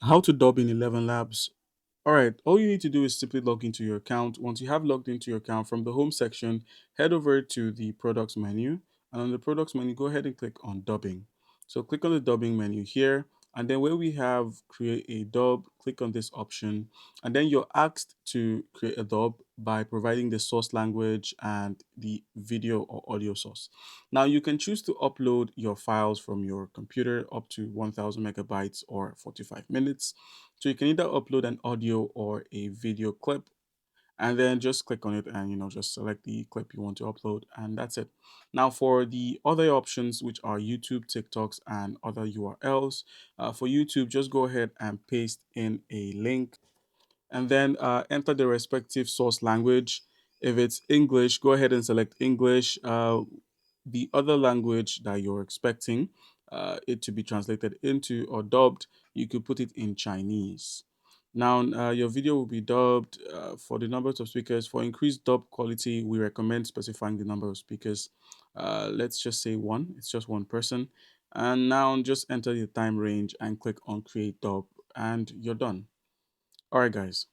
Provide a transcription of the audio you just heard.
How to dub in 11 Labs. All right, all you need to do is simply log into your account. Once you have logged into your account, from the home section, head over to the products menu. And on the products menu, go ahead and click on dubbing. So click on the dubbing menu here. And then where we have create a dub, click on this option. And then you're asked to create a dub by providing the source language and the video or audio source. Now you can choose to upload your files from your computer up to 1000 megabytes or 45 minutes. So you can either upload an audio or a video clip, and then just click on it and just select the clip you want to upload, and that's it. Now for the other options, which are YouTube, TikToks, and other URLs, for YouTube, just go ahead and paste in a link and then enter the respective source language. If it's English, go ahead and select English. The other language that you're expecting it to be translated into or dubbed, you could put it in Chinese. Now, your video will be dubbed for the numbers of speakers. For increased dub quality, we recommend specifying the number of speakers. Let's just say one, it's just one person. And now just enter the time range and click on create dub, and you're done. All right, guys.